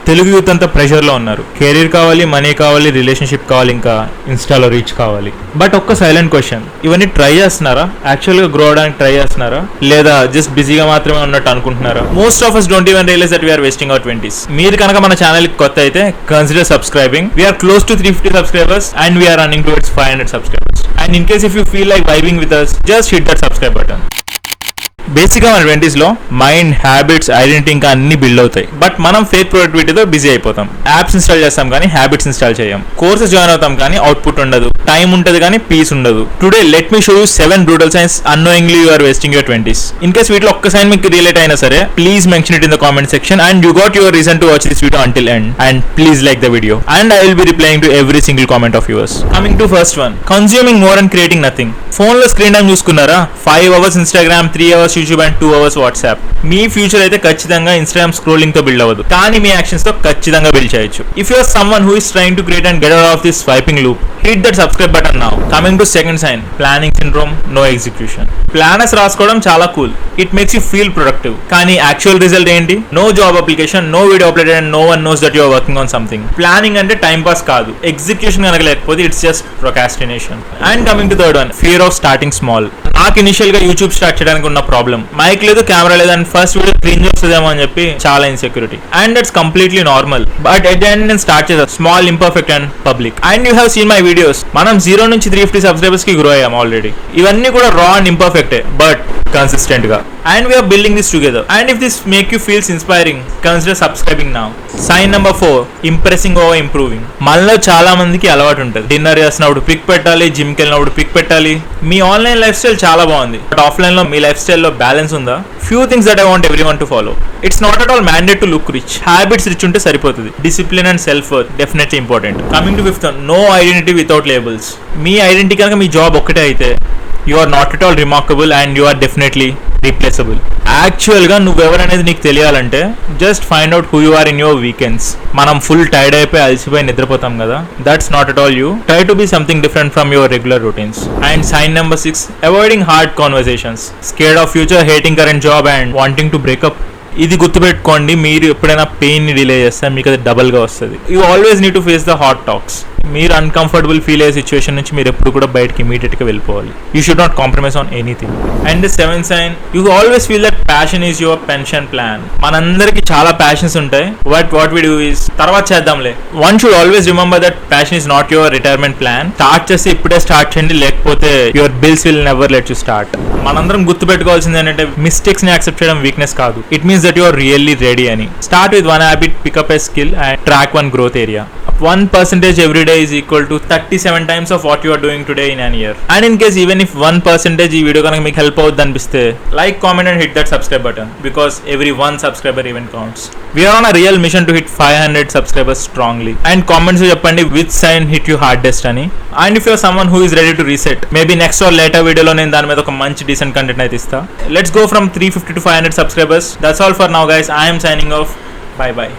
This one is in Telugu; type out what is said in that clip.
తెలుగు యూత్ అంతా ప్రెషర్ లో ఉన్నారు. కెరీర్ కావాలి, మనీ కావాలి, రిలేషన్షిప్ కావాలి, ఇంకా ఇన్స్టాలో రీచ్ కావాలి. బట్ ఒక్క సైలెంట్ క్వశ్చన్, ఇవన్నీ ట్రై చేస్తున్నారా? యాక్చువల్ గా గ్రో అవడానికి ట్రై చేస్తున్నారా, లేదా జస్ట్ బిజీగా మాత్రమే ఉన్నట్టు అనుకుంటున్నారా? Most of us don't even realize that we are wasting our 20s. మీరు కనుక మన ఛానల్ కి కొత్త అయితే consider subscribing. We are close to 350 subscribers and we are running towards 500 subscribers. And in case if you feel like vibing with us, just hit that subscribe button. బేసిక్గా మన 20s లో మైండ్, హ్యాబిట్స్, ఐడెంటిటీ ఇంకా అన్ని బిల్డ్ అవుతాయి. బట్ మనం ఫేక్ ప్రొడక్టివిటీతో బిజీ అయిపోతాం. యాప్స్ ఇన్స్టాల్ చేస్తాం కానీ హ్యాబిట్స్ ఇన్స్టాల్ చేయం. కోర్సెస్ జాయిన్ అవుతాం కానీ అవుట్పుట్ ఉండదు. టైం ఉంటుంది కానీ పీస్ ఉండదు. Today let me show you 7 brutal signs annoyingly you are wasting your 20s. In case వీటిలో ఒక్క సైన్ మీకు రిలేట్ అయినా సరే, please mention it in the comment section and you got your reason to watch this video until end. And please like the video and I will be replying to every single comment of yours. Coming to first one, consuming more and creating nothing. Phone లో స్క్రీన్ టైం చూసుకున్నారా? 5 hours Instagram, 3 hours YouTube and 2 hours WhatsApp. మీ ఫ్యూచర్ అయితే ఖచ్చితంగా ఇన్స్టాగ్రామ్ స్క్రోలింగ్ తో బిల్డ్ అవ్వదు, కానీ మీ యాక్షన్స్ తో ఖచ్చితంగా బిల్డ్ చేయొచ్చు. If you're someone who is trying to create and get out of this swiping loop, hit that subscribe button now. Coming to second sign, planning syndrome, no execution. Planners రాసుకోవడం చాలా cool, it makes you feel productive, కానీ యాక్చువల్ రిజల్ట్ ఏంటి? No job application, no video uploaded and no one knows that you are working on something. Planning అంటే టైం పాస్ కాదు, ఎగ్జిక్యూషన్ కనుక లేకపోతే it's just procrastination. And coming to third one, fear of starting small. నాకు ఇనిషియల్ గా యూట్యూబ్ స్టార్ట్ చేయడానికి ఉన్న ప్రాబ్లం, మైక్ లేదు, కెమెరా లేదు అండ్ ఫస్ట్ వీడియో క్లీన్ చేస్తుందేమో అని చెప్పి చాలా insecurity. And that's completely normal. But at the end నేను స్టార్ట్ చేశాను, small, imperfect and public. And you have seen my videos. మనం 0 నుంచి 350 సబ్స్క్రైబర్స్ కి గ్రో అయ్యాం ఆల్రెడీ. ఇవన్నీ కూడా రా అండ్ ఇంపర్ఫెక్టే, బట్ కన్సిస్టెంట్ గా. And we're building this together. And if this make you feels inspiring, consider subscribing now. Sign number 4, impressing over improving. మనలో చాలా మందికి అలవాటు ఉంటుంది, డిన్నర్ చేసినప్పుడు పిక్ పెట్టాలి, జిమ్ కి వెళ్ళినప్పుడు పిక్ పెట్టాలి. మీ ఆన్లైన్ లైఫ్ స్టైల్ చాలా బాగుంది, బట్ ఆఫ్లైన్ లో మీ లైఫ్ స్టైల్ లో బ్యాలెన్స్ ఉందా? Few things that I want everyone to follow. It's not at all mandate to look rich. Habits rich ఉంటే సరిపోతుంది. Discipline and self worth definitely important. Coming to fifth, no identity without labels. మీ ఐడెంటిటీ కనుక మీ జాబ్ ఒక్కటే అయితే, you are not at all remarkable and you are definitely replaceable. Actual గా నువ్వెవరనేది నీకు తెలియాలంటే just find out who you are in your weekends. మనం ఫుల్ టైర్డ్ అయిపోయి అలసిపోయి నిద్రపోతాం కదా, that's not at all you. Try to be something different from your regular routines. And sign number 6, avoiding hard conversations. Scared of future, hating current job and wanting to breakup. ఇది గుర్తుపెట్టుకోండి, మీరు ఎప్పుడైనా పెయిన్ ని డిలే చేస్తే మీకు అది డబల్ గా వస్తుంది. You always need to face the hot talks. మీరు అన్కంఫర్టబుల్ ఫీల్ అయ్యే సిచ్యువేషన్ నుంచి మీరు ఎప్పుడు కూడా బయటకి ఇమీడియట్ గా వెళ్ళిపోవాలి. You should not compromise on anything. And the seventh sign, you always feel that passion is your pension plan. మనందరికి చాలా ప్యాషన్స్ ఉంటాయి, but what we do is తర్వాత చేద్దాంలే. One should always remember that passion is not your retirement plan. Start చేస్తే ఇప్పుడే స్టార్ట్ చేయండి, లేకపోతే your bills will never let you start. మనందరం గుర్తుపెట్టుకోవాల్సింది ఏంటంటే, మిస్టేక్స్ ని యాక్సెప్ట్ చేయడం వీక్నెస్ కాదు, it means that you are really ready అని. Start with 1 habit, pick up a skill and track 1 growth area. 1% every day is equal to 37 times of what you are doing today in an year. And in case even if 1% ఈ వీడియో కనుక మీకు హెల్ప్ అవుతుంది అనిపిస్తే, like, comment and hit that subscribe button, because every 1 subscriber even counts. We are on a real mission to hit 500 subscribers strongly. And comments చెప్పండి which sign hit you hardest అని. And if you are someone who is ready to reset, maybe next or later వీడియోలో నేను దాని మీద ఒక మంచి decent content అయితే ఇస్తా. Let's go from 350 to 500 subscribers. That's all for now guys. I am signing off. Bye bye.